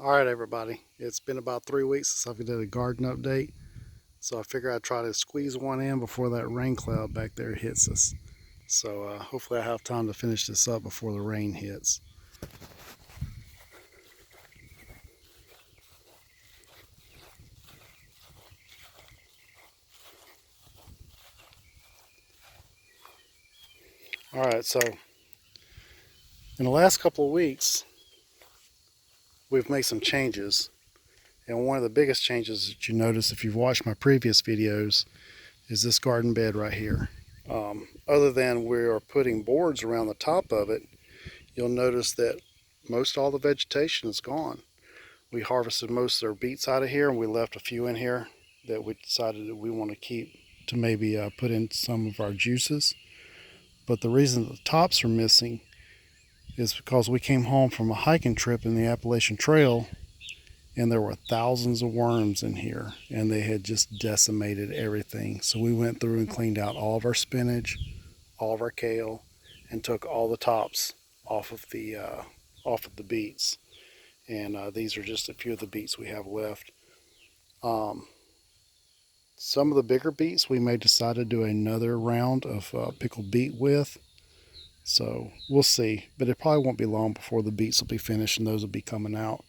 All right, everybody. It's been about 3 weeks since I did a garden update, so I figure I'd try to squeeze one in before that rain cloud back there hits us. So hopefully I have time to finish this up before the rain hits. All right, so in the last couple of weeks, we've made some changes, and one of the biggest changes that you notice if you've watched my previous videos is this garden bed right here. Other than we are putting boards around the top of it, you'll notice that most all the vegetation is gone. We harvested most of our beets out of here, and we left a few in here that we decided that we want to keep to maybe put in some of our juices. But the reason the tops are missing is because we came home from a hiking trip in the Appalachian Trail, and there were thousands of worms in here, and they had just decimated everything. So we went through and cleaned out all of our spinach, all of our kale, and took all the tops off of the beets. And these are just a few of the beets we have left. Um, some of the bigger beets we may decide to do another round of pickled beet with. So we'll see. But it probably won't be long before the beets will be finished and those will be coming out.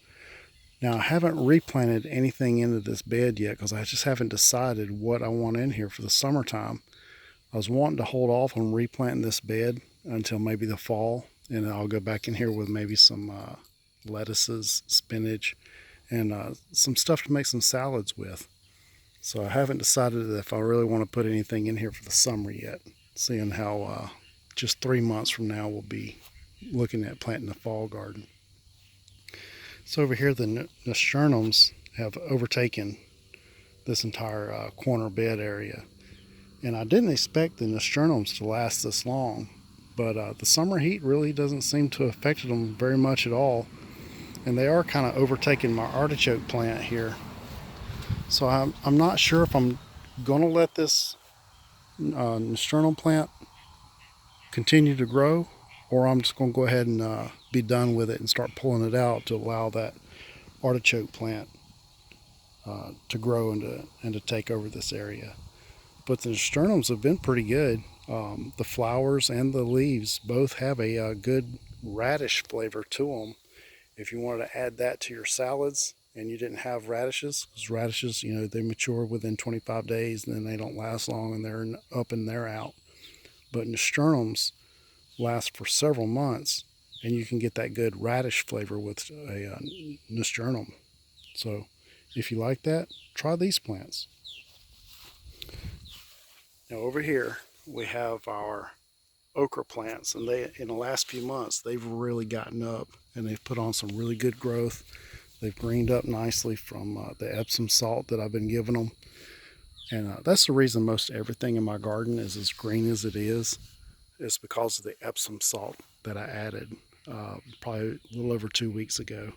Now, I haven't replanted anything into this bed yet because I just haven't decided what I want in here for the summertime. I was wanting to hold off on replanting this bed until maybe the fall, and I'll go back in here with maybe some lettuces, spinach, and some stuff to make some salads with. So I haven't decided if I really want to put anything in here for the summer yet, seeing how just 3 months from now we'll be looking at planting the fall garden. So over here the nasturtiums have overtaken this entire corner bed area. And I didn't expect the nasturtiums to last this long, but the summer heat really doesn't seem to have affected them very much at all. And they are kind of overtaking my artichoke plant here. So I'm not sure if I'm going to let this nasturtium plant continue to grow, or I'm just going to go ahead and be done with it and start pulling it out to allow that artichoke plant to grow and to take over this area. But the nasturtiums have been pretty good. The flowers and the leaves both have a good radish flavor to them. If you wanted to add that to your salads and you didn't have radishes, because radishes, they mature within 25 days and then they don't last long and they're up and they're out. But nasturtiums last for several months, and you can get that good radish flavor with a nasturtium. So if you like that, try these plants. Now over here we have our okra plants, and they in the last few months they've really gotten up and they've put on some really good growth. They've greened up nicely from the Epsom salt that I've been giving them, and that's the reason most everything in my garden is as green as it is. It's because of the Epsom salt that I added probably a little over 2 weeks ago.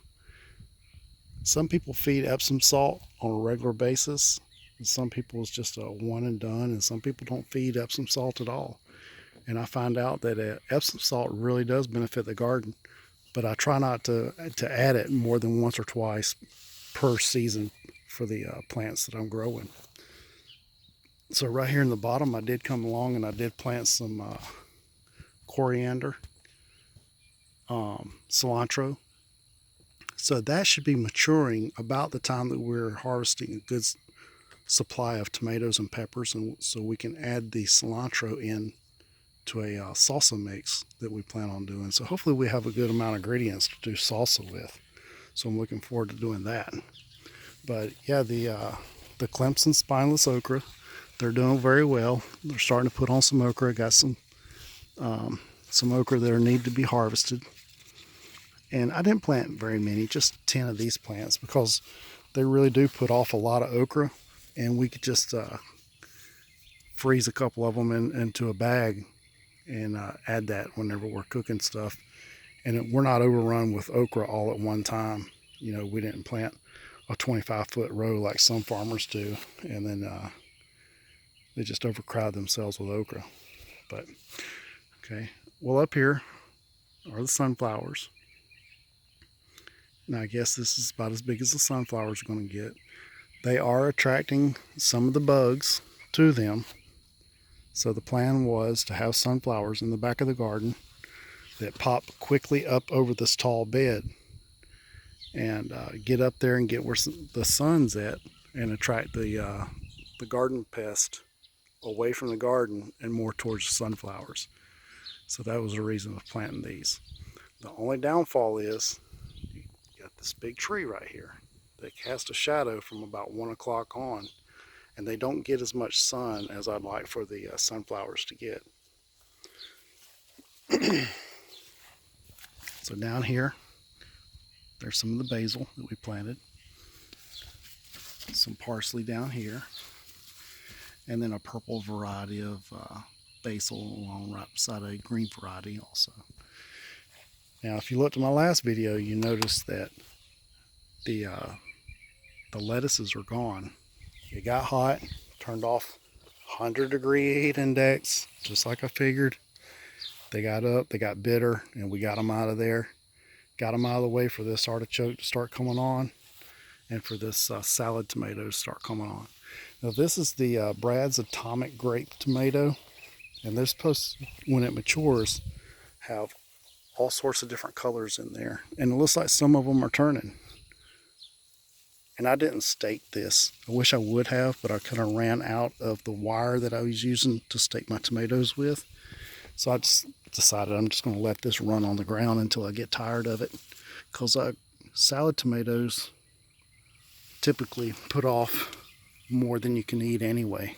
Some people feed Epsom salt on a regular basis. And some people it's just a one and done, and some people don't feed Epsom salt at all. And I find out that Epsom salt really does benefit the garden, but I try not to add it more than once or twice per season for the plants that I'm growing. So right here in the bottom, I did come along and I did plant some coriander, cilantro. So that should be maturing about the time that we're harvesting a good supply of tomatoes and peppers, and so we can add the cilantro in to a salsa mix that we plan on doing. So hopefully we have a good amount of ingredients to do salsa with. So I'm looking forward to doing that. But yeah, the Clemson spineless okra, they're doing very well. They're starting to put on some okra. Got some okra that need to be harvested. And I didn't plant very many, just 10 of these plants, because they really do put off a lot of okra, and we could just freeze a couple of them into a bag and add that whenever we're cooking stuff. And we're not overrun with okra all at one time. We didn't plant a 25-foot row like some farmers do, and then they just overcrowd themselves with okra. But okay, well, up here are the sunflowers, Now I guess this is about as big as the sunflowers are going to get. They are attracting some of the bugs to them. So the plan was to have sunflowers in the back of the garden that pop quickly up over this tall bed and get up there and get where the sun's at and attract the garden pest away from the garden and more towards the sunflowers. So that was the reason of planting these. The only downfall is you got this big tree right here that casts a shadow from about 1 o'clock on, and they don't get as much sun as I'd like for the sunflowers to get. So down here, there's some of the basil that we planted. Some parsley down here. And then a purple variety of basil along right beside a green variety also. Now if you looked at my last video, you noticed that the lettuces are gone. It got hot, turned off 100-degree heat index, just like I figured. They got up, they got bitter, and we got them out of there. Got them out of the way for this artichoke to start coming on, and for this salad tomato to start coming on. Now this is the Brad's Atomic Grape Tomato, and they're supposed to, when it matures, have all sorts of different colors in there. And it looks like some of them are turning. And I didn't stake this. I wish I would have, but I kind of ran out of the wire that I was using to stake my tomatoes with. So I just decided I'm just going to let this run on the ground until I get tired of it. Because salad tomatoes typically put off more than you can eat anyway.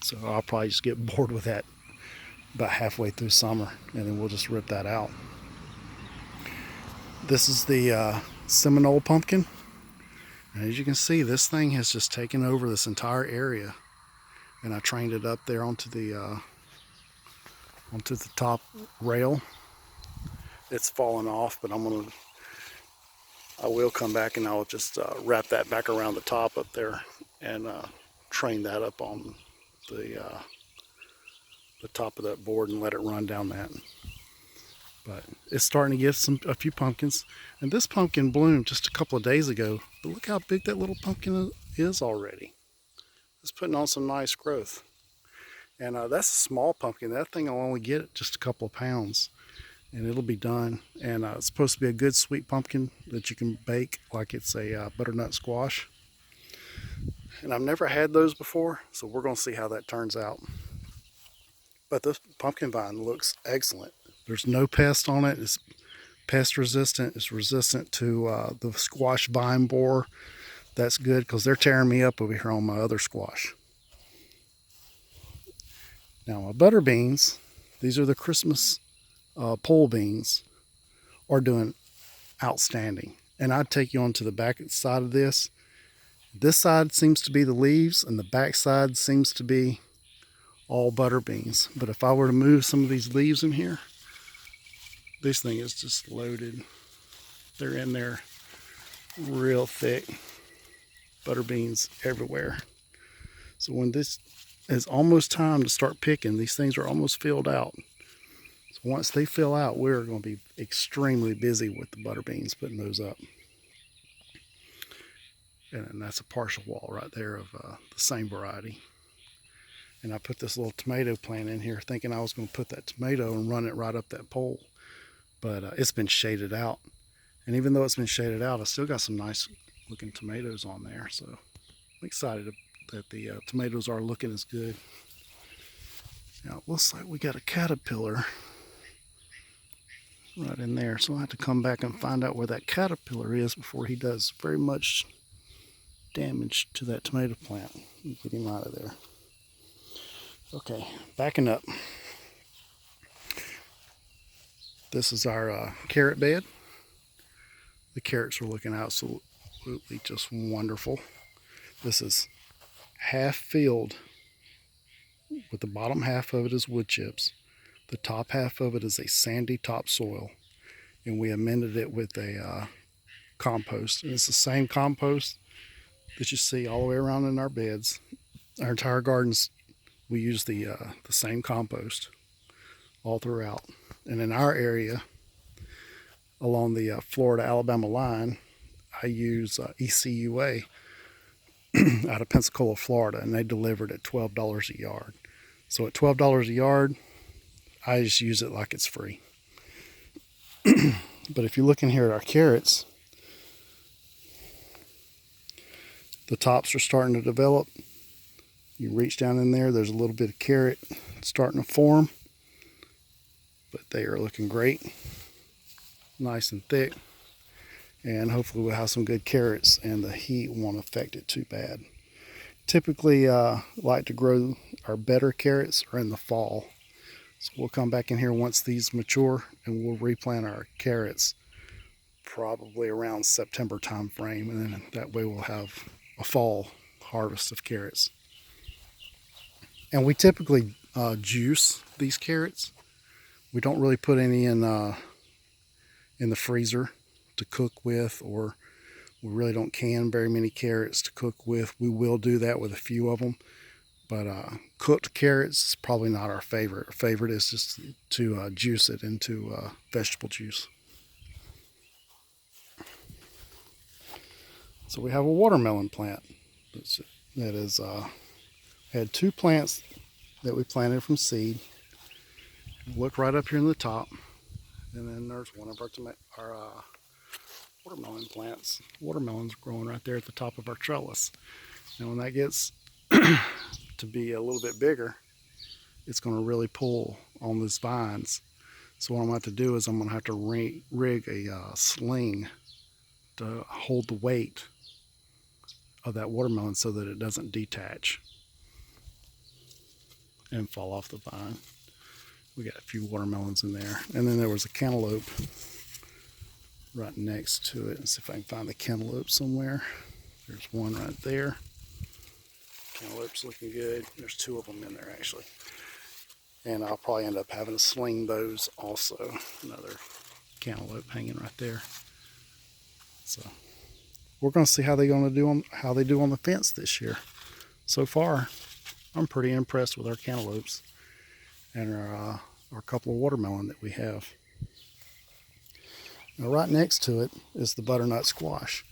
So I'll probably just get bored with that about halfway through summer, and then we'll just rip that out. This is the Seminole pumpkin. And as you can see, this thing has just taken over this entire area. And I trained it up there onto the top rail. It's fallen off, but I will come back and I'll just wrap that back around the top up there and train that up on the top of that board and let it run down that. But it's starting to get a few pumpkins, and this pumpkin bloomed just a couple of days ago, but look how big that little pumpkin is already. It's putting on some nice growth. And that's a small pumpkin. That thing will only get just a couple of pounds, and it'll be done. And it's supposed to be a good sweet pumpkin that you can bake like it's a butternut squash. And I've never had those before, so we're going to see how that turns out. But this pumpkin vine looks excellent. There's no pest on it. It's pest resistant. It's resistant to the squash vine borer. That's good because they're tearing me up over here on my other squash. Now my butter beans, these are the Christmas pole beans, are doing outstanding. And I'd take you onto the back side of this. This side seems to be the leaves, and the back side seems to be all butter beans. But if I were to move some of these leaves in here, this thing is just loaded. They're in there real thick. Butter beans everywhere. So when this is almost time to start picking, these things are almost filled out. So once they fill out, we're going to be extremely busy with the butter beans, putting those up. And that's a partial wall right there of the same variety. And I put this little tomato plant in here thinking I was going to put that tomato and run it right up that pole. But it's been shaded out. And even though it's been shaded out, I still got some nice looking tomatoes on there. So I'm excited that the tomatoes are looking as good. Now it looks like we got a caterpillar right in there. So I'll have to come back and find out where that caterpillar is before he does very much damage to that tomato plant. Get him out of there. Okay, backing up. This is our carrot bed. The carrots are looking absolutely just wonderful. This is half filled with the bottom half of it is wood chips. The top half of it is a sandy topsoil. And we amended it with a compost. And it's the same compost that you see all the way around in our beds. Our entire gardens, we use the same compost all throughout. And in our area, along the Florida-Alabama line, I use ECUA out of Pensacola, Florida, and they delivered at $12 a yard. So at $12 a yard, I just use it like it's free. But if you look in here at our carrots, the tops are starting to develop. You reach down in there, there's a little bit of carrot starting to form, but they are looking great, nice and thick, and hopefully we'll have some good carrots and the heat won't affect it too bad. Typically like to grow our better carrots are in the fall, so we'll come back in here once these mature and we'll replant our carrots probably around September time frame, and then that way we'll have a fall harvest of carrots. And we typically juice these carrots. We don't really put any in the freezer to cook with, or we really don't can very many carrots to cook with. We will do that with a few of them, but cooked carrots is probably not our favorite. Our favorite is just to juice it into vegetable juice. So we have a watermelon plant that is had two plants that we planted from seed. Look right up here in the top, and then there's one of our watermelon plants. Watermelon's growing right there at the top of our trellis. And when that gets to be a little bit bigger, it's going to really pull on these vines. So what I'm going to have to do is I'm going to have to rig a sling to hold the weight of that watermelon so that it doesn't detach and fall off the vine. We got a few watermelons in there, and then there was a cantaloupe right next to it. Let's see if I can find the cantaloupe somewhere. There's one right there. Cantaloupe's looking good. There's two of them in there actually, and I'll probably end up having to sling those also. Another cantaloupe hanging right there. So we're going to see how they do on the fence this year. So far, I'm pretty impressed with our cantaloupes and our couple of watermelon that we have. Now right next to it is the butternut squash.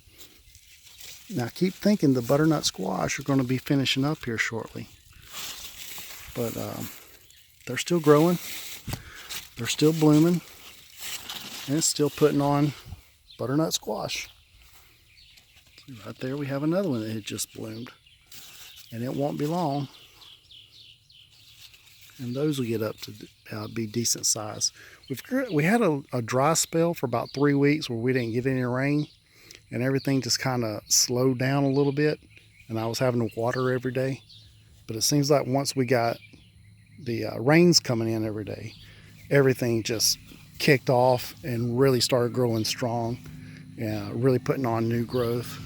Now keep thinking the butternut squash are going to be finishing up here shortly, but they're still growing, they're still blooming, and it's still putting on butternut squash. Right there we have another one that had just bloomed, and it won't be long and those will get up to be decent size. We had a dry spell for about 3 weeks where we didn't get any rain, and everything just kind of slowed down a little bit, and I was having to water every day. But it seems like once we got the rains coming in every day, everything just kicked off and really started growing strong and really putting on new growth.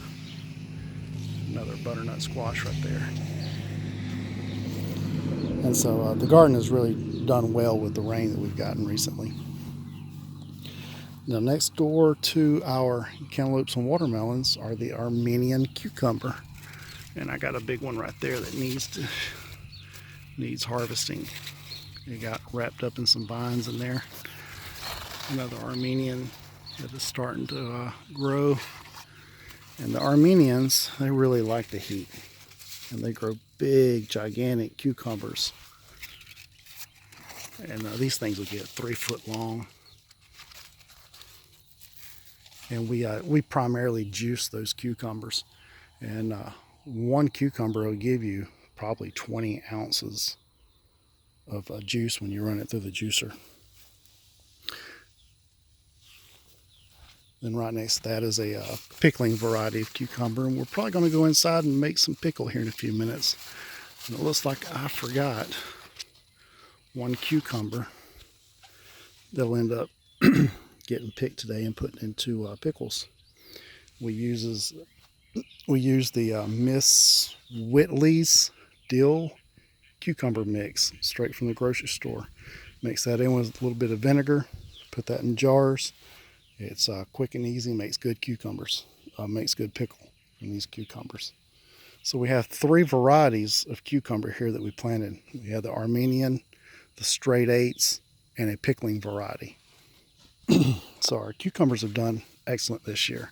Another butternut squash right there. And so the garden has really done well with the rain that we've gotten recently. Now next door to our cantaloupes and watermelons are the Armenian cucumber. And I got a big one right there that needs harvesting. It got wrapped up in some vines in there. Another Armenian that is starting to grow. And the Armenians, they really like the heat. And they grow big, gigantic cucumbers. And these things will get 3 foot long. And we primarily juice those cucumbers. And one cucumber will give you probably 20 ounces of juice when you run it through the juicer. Then right next to that is a pickling variety of cucumber, and we're probably going to go inside and make some pickle here in a few minutes. And it looks like I forgot one cucumber that'll end up getting picked today and put into pickles. We use the Miss Whitley's dill cucumber mix straight from the grocery store. Mix that in with a little bit of vinegar, put that in jars. It's quick and easy, makes good cucumbers, makes good pickle from these cucumbers. So we have 3 varieties of cucumber here that we planted. We have the Armenian, the straight 8s, and a pickling variety. So our cucumbers have done excellent this year.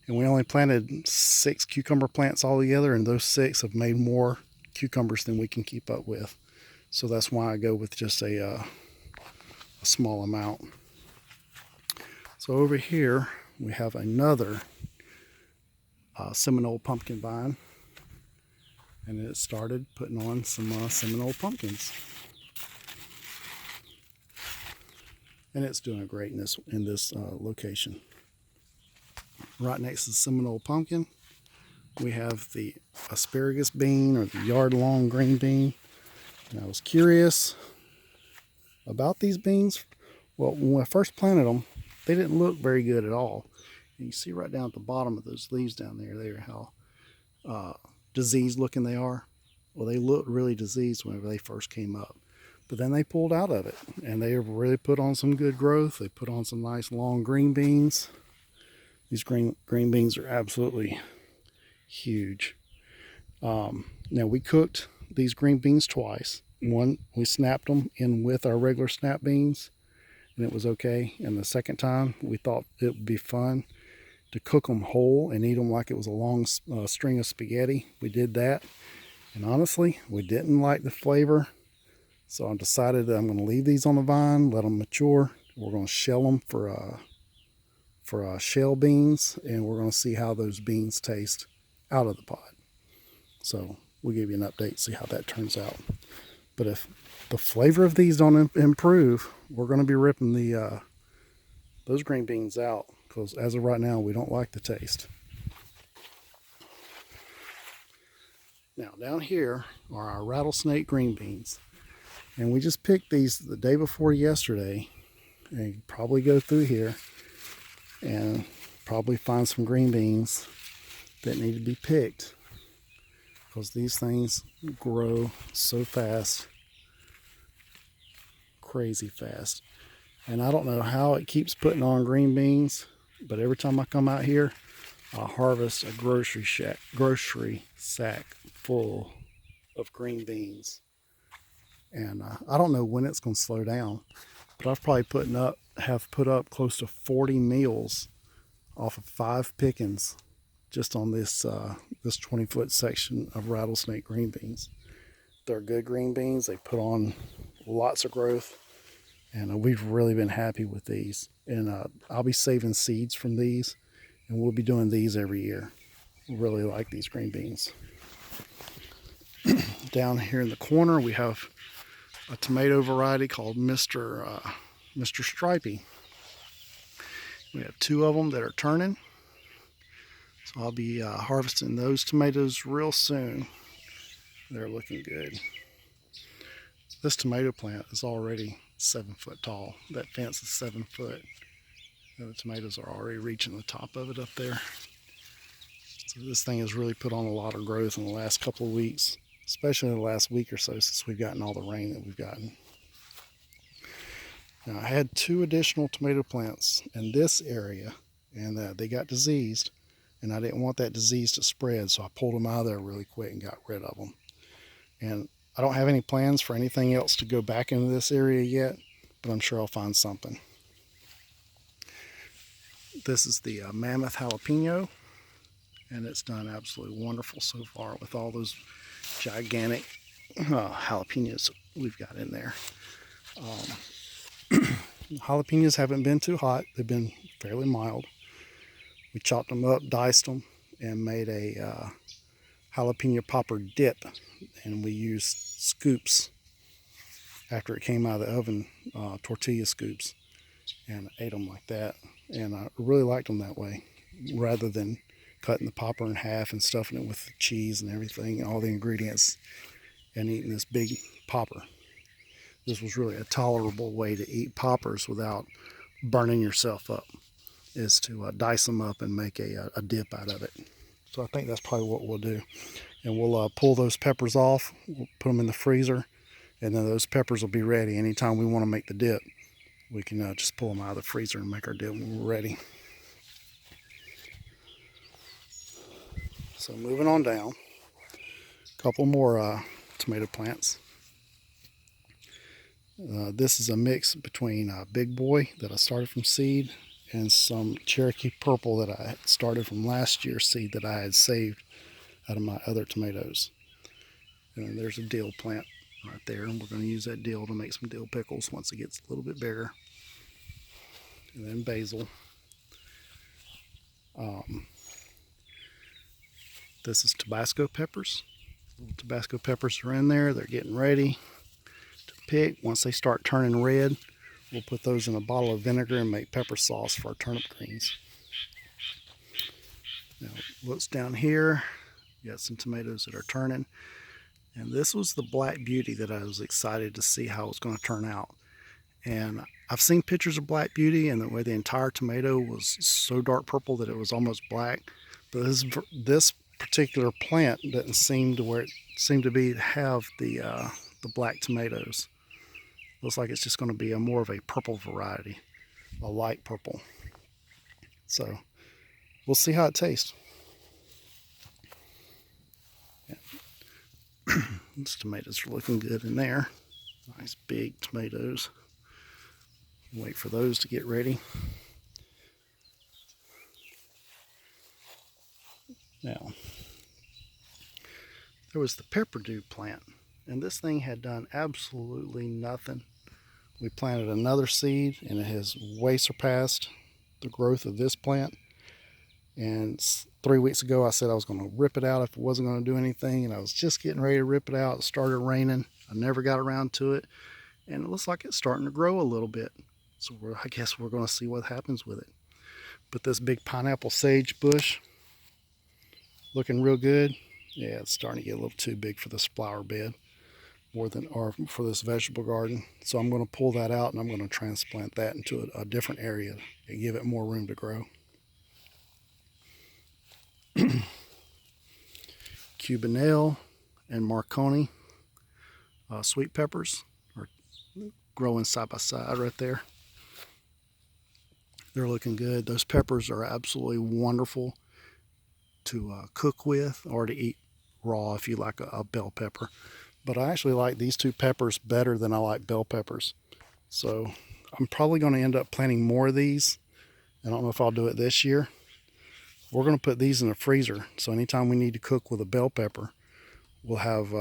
And we only planted 6 cucumber plants all together, and those 6 have made more cucumbers than we can keep up with. So that's why I go with just a small amount. So over here we have another Seminole pumpkin vine, and it started putting on some Seminole pumpkins, and it's doing great in this location. Right next to the Seminole pumpkin, we have the asparagus bean, or the yard-long green bean. And I was curious about these beans. Well, when I first planted them, they didn't look very good at all. And you see right down at the bottom of those leaves down there how diseased looking they are. Well, they looked really diseased whenever they first came up. But then they pulled out of it, and they really put on some good growth. They put on some nice long green beans. These green beans are absolutely huge. Now we cooked these green beans twice. One, we snapped them in with our regular snap beans, and it was okay. And the second time, we thought it would be fun to cook them whole and eat them like it was a long string of spaghetti. We did that, and honestly, we didn't like the flavor. So I decided that I'm going to leave these on the vine, let them mature. We're going to shell them for shell beans, and we're going to see how those beans taste out of the pod. So we'll give you an update, see how that turns out. But if the flavor of these don't improve, we're going to be ripping those green beans out, because as of right now, we don't like the taste. Now down here are our rattlesnake green beans, and we just picked these the day before yesterday, and you probably go through here and probably find some green beans that need to be picked, because these things grow so fast, crazy fast. And I don't know how it keeps putting on green beans, but every time I come out here, I harvest a grocery sack full of green beans. And I don't know when it's going to slow down, but I've probably put up close to 40 meals off of 5 pickings just on this 20-foot section of rattlesnake green beans. They're good green beans. They put on lots of growth, and we've really been happy with these. And I'll be saving seeds from these, and we'll be doing these every year. Really like these green beans. Down here in the corner, we have a tomato variety called Mr. Stripey. We have 2 of them that are turning, so I'll be harvesting those tomatoes real soon. They're looking good. This tomato plant is already 7 foot tall. That fence is 7 foot. And the tomatoes are already reaching the top of it up there. So this thing has really put on a lot of growth in the last couple of weeks, especially in the last week or so since we've gotten all the rain that we've gotten. Now, I had 2 additional tomato plants in this area, and they got diseased, and I didn't want that disease to spread, so I pulled them out of there really quick and got rid of them. And I don't have any plans for anything else to go back into this area yet, but I'm sure I'll find something. This is the mammoth jalapeno, and it's done absolutely wonderful so far with all those gigantic jalapenos we've got in there. Jalapenos haven't been too hot. They've been fairly mild. We chopped them up, diced them, and made a jalapeno popper dip, and we used scoops after it came out of the oven, tortilla scoops, and ate them like that. And I really liked them that way, rather than cutting the popper in half and stuffing it with the cheese and everything, all the ingredients, and eating this big popper. This was really a tolerable way to eat poppers without burning yourself up, is to dice them up and make a dip out of it. So I think that's probably what we'll do. And we'll pull those peppers off, we'll put them in the freezer, and then those peppers will be ready. Anytime we want to make the dip, we can just pull them out of the freezer and make our dip when we're ready. So moving on down, a couple more tomato plants. This is a mix between Big Boy that I started from seed and some Cherokee Purple that I started from last year's seed that I had saved out of my other tomatoes. And there's a dill plant right there, and we're going to use that dill to make some dill pickles once it gets a little bit bigger. And then basil. This is Tabasco peppers. Little Tabasco peppers are in there. They're getting ready to pick. Once they start turning red, we'll put those in a bottle of vinegar and make pepper sauce for our turnip greens. Now, looks down here. You got some tomatoes that are turning. And this was the Black Beauty that I was excited to see how it was going to turn out. And I've seen pictures of Black Beauty and the way the entire tomato was so dark purple that it was almost black. But this particular plant doesn't seem to where it seemed to be have the black tomatoes. Looks like it's just going to be more of a purple variety, a light purple. So we'll see how it tastes. These tomatoes are looking good in there. Nice big tomatoes. Wait for those to get ready. Now, there was the pepperdew plant, and this thing had done absolutely nothing. We planted another seed, and it has way surpassed the growth of this plant. And 3 weeks ago, I said I was going to rip it out if it wasn't going to do anything, and I was just getting ready to rip it out. It started raining. I never got around to it, and it looks like it's starting to grow a little bit. So I guess we're going to see what happens with it. But this big pineapple sage bush, looking real good. Yeah, it's starting to get a little too big for this flower bed, or for this vegetable garden. So I'm going to pull that out, and I'm going to transplant that into a different area and give it more room to grow. Cubanelle and Marconi sweet peppers are growing side by side right there. They're looking good. Those peppers are absolutely wonderful to cook with or to eat raw if you like a bell pepper. But I actually like these two peppers better than I like bell peppers. So I'm probably going to end up planting more of these. I don't know if I'll do it this year. We're going to put these in the freezer, so anytime we need to cook with a bell pepper, we'll have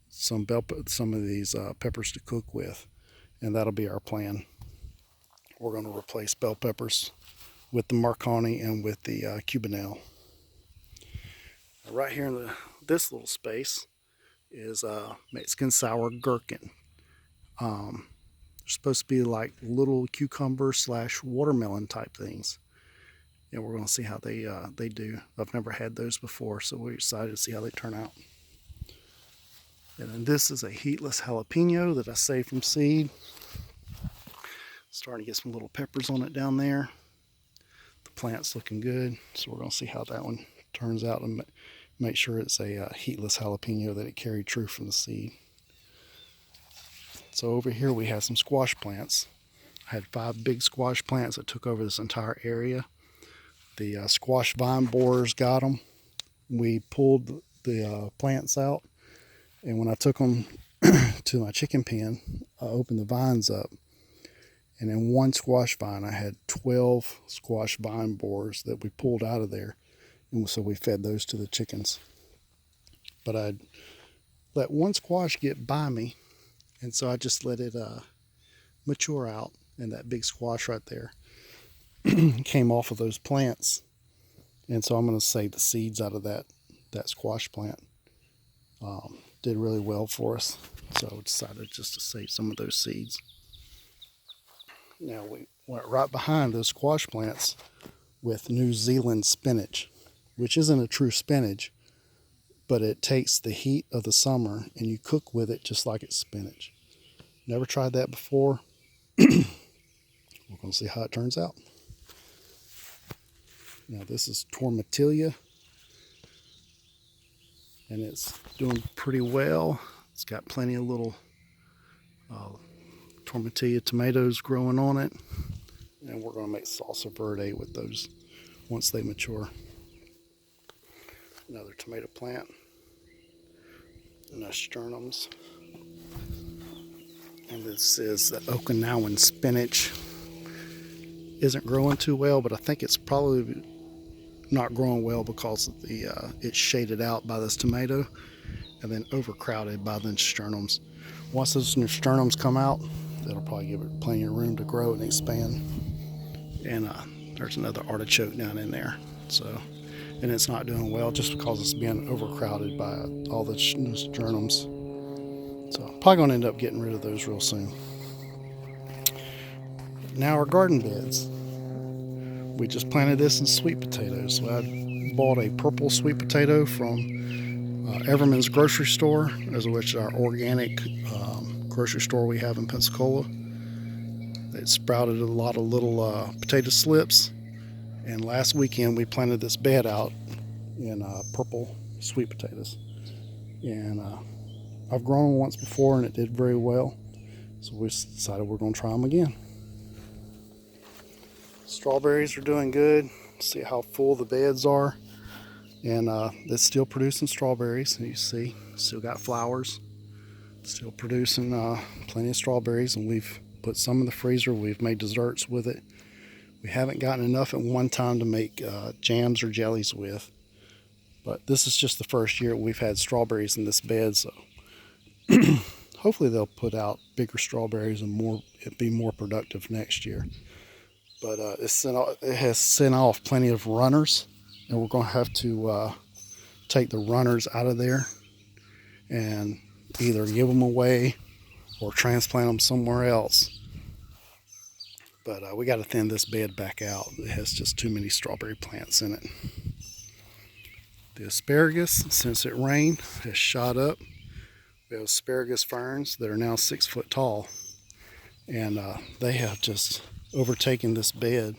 some of these peppers to cook with, and that'll be our plan. We're going to replace bell peppers with the Marconi and with the Cubanelle. Right here in this little space is Mexican sour gherkin. They're supposed to be like little cucumber / watermelon type things. And we're going to see how they do. I've never had those before, so we're excited to see how they turn out. And then this is a heatless jalapeno that I saved from seed. Starting to get some little peppers on it down there. The plant's looking good, so we're going to see how that one turns out and make sure it's a heatless jalapeno, that it carried true from the seed. So over here we have some squash plants. I had 5 big squash plants that took over this entire area. The squash vine borers got them. We pulled the plants out, and when I took them to my chicken pen, I opened the vines up, and in one squash vine I had 12 squash vine borers that we pulled out of there, and so we fed those to the chickens. But I'd let one squash get by me, and so I just let it mature out, and that big squash right there came off of those plants. And so I'm going to save the seeds out of that squash plant. Did really well for us, so I decided just to save some of those seeds. Now we went right behind those squash plants with New Zealand spinach, which isn't a true spinach, but it takes the heat of the summer and you cook with it just like it's spinach. Never tried that before. We're going to see how it turns out. Now this is tomatillia, and it's doing pretty well. It's got plenty of little tomatillia tomatoes growing on it, and we're going to make salsa verde with those once they mature. Another tomato plant, nasturtiums, and And this is the Okinawan spinach. Isn't growing too well, but I think it's probably not growing well because of the it's shaded out by this tomato and then overcrowded by the nasturtiums. Once those nasturtiums come out, that'll probably give it plenty of room to grow and expand. And there's another artichoke down in there. So, and it's not doing well just because it's being overcrowded by all the nasturtiums. So I'm probably going to end up getting rid of those real soon. Now our garden beds. We just planted this in sweet potatoes. So I bought a purple sweet potato from Everman's grocery store, which is our organic grocery store we have in Pensacola. It sprouted a lot of little potato slips, and last weekend we planted this bed out in purple sweet potatoes. And I've grown them once before and it did very well, so we decided we're going to try them again. Strawberries are doing good. See how full the beds are, and it's still producing strawberries. You see, still got flowers, still producing plenty of strawberries, and we've put some in the freezer. We've made desserts with it. We haven't gotten enough at one time to make jams or jellies with, but this is just the first year we've had strawberries in this bed, so hopefully they'll put out bigger strawberries and it'll be more productive next year. But it has sent off plenty of runners, and we're going to have to take the runners out of there and either give them away or transplant them somewhere else. But we got to thin this bed back out. It has just too many strawberry plants in it. The asparagus, since it rained, has shot up. We have asparagus ferns that are now 6 foot tall, and they have just overtaken this bed.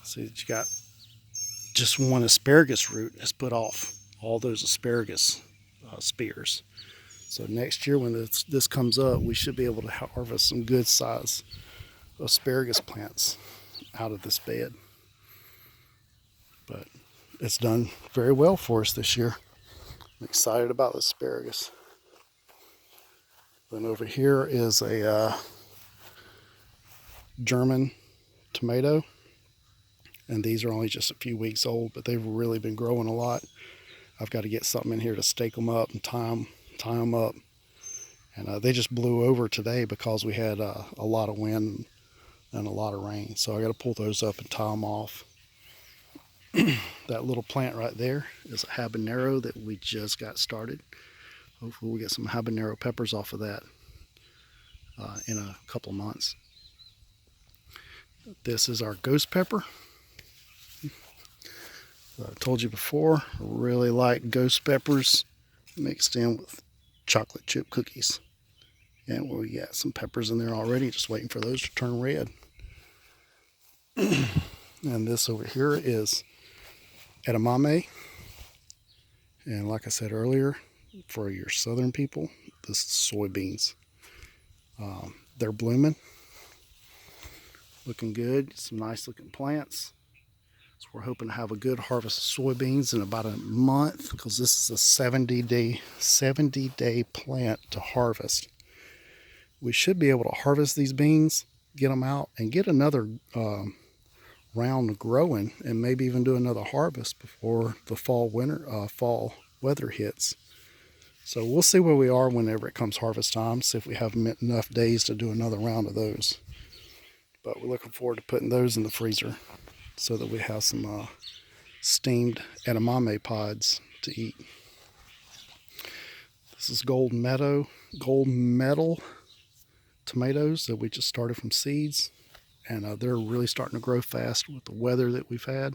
See that you got just one asparagus root has put off all those asparagus spears. So next year when this comes up, we should be able to harvest some good size asparagus plants out of this bed. But it's done very well for us this year. I'm excited about the asparagus. Then over here is a German tomato, and these are only just a few weeks old, but they've really been growing a lot. I've got to get something in here to stake them up and tie them up, and they just blew over today because we had a lot of wind and a lot of rain, so I got to pull those up and tie them off. That little plant right there is a habanero that we just got started. Hopefully we'll get some habanero peppers off of that in a couple of months. This is our ghost pepper. I told you before, I really like ghost peppers mixed in with chocolate chip cookies. And we got some peppers in there already, just waiting for those to turn red. And this over here is edamame. And like I said earlier, for your southern people, this is soybeans. They're blooming. Looking good, some nice looking plants. So we're hoping to have a good harvest of soybeans in about a month, because this is a 70-day plant to harvest. We should be able to harvest these beans, get them out, and get another round growing, and maybe even do another harvest before the fall weather hits. So we'll see where we are whenever it comes harvest time, see if we have enough days to do another round of those. But we're looking forward to putting those in the freezer so that we have some steamed edamame pods to eat. This is gold medal tomatoes that we just started from seeds, and they're really starting to grow fast with the weather that we've had.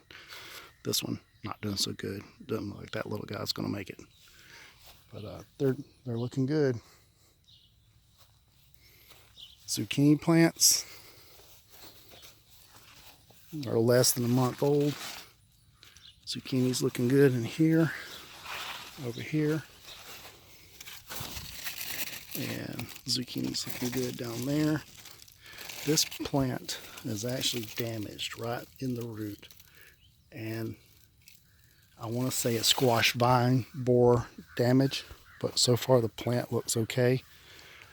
This one not doing so good. Doesn't look like that little guy's going to make it, but they're looking good. Zucchini plants are less than a month old. Zucchini's looking good in here, over here, and zucchini's looking good down there. This plant is actually damaged right in the root, and I want to say it's squash vine borer damage, but so far the plant looks okay.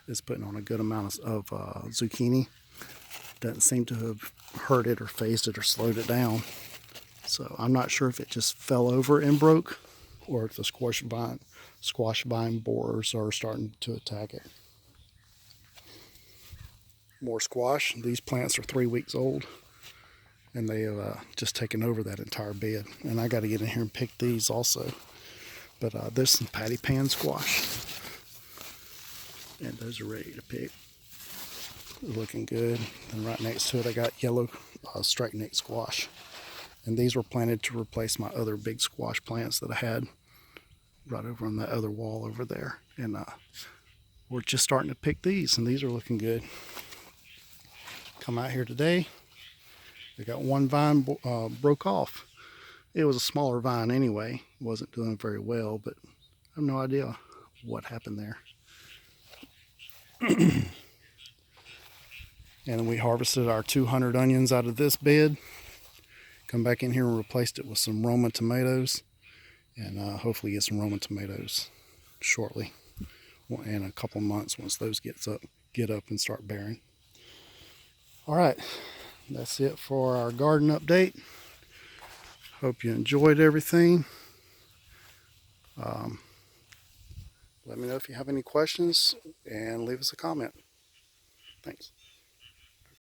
is putting on a good amount of zucchini. Doesn't seem to have hurt it or phased it or slowed it down. So I'm not sure if it just fell over and broke, or if the squash vine borers are starting to attack it. More squash. These plants are 3 weeks old, and they have just taken over that entire bed. And I got to get in here and pick these also. But there's some patty pan squash, and those are ready to pick. They're looking good. And right next to it, I got yellow striped neck squash. And these were planted to replace my other big squash plants that I had right over on that other wall over there. And we're just starting to pick these, and these are looking good. Come out here today, I got one vine broke off. It was a smaller vine anyway. Wasn't doing very well, but I have no idea what happened there. And we harvested our 200 onions out of this bed. Come back in here and replaced it with some Roma tomatoes, and hopefully get some Roma tomatoes shortly, in a couple months once those get up and start bearing. All right, that's it for our garden update. Hope you enjoyed everything. Let me know if you have any questions and leave us a comment. Thanks.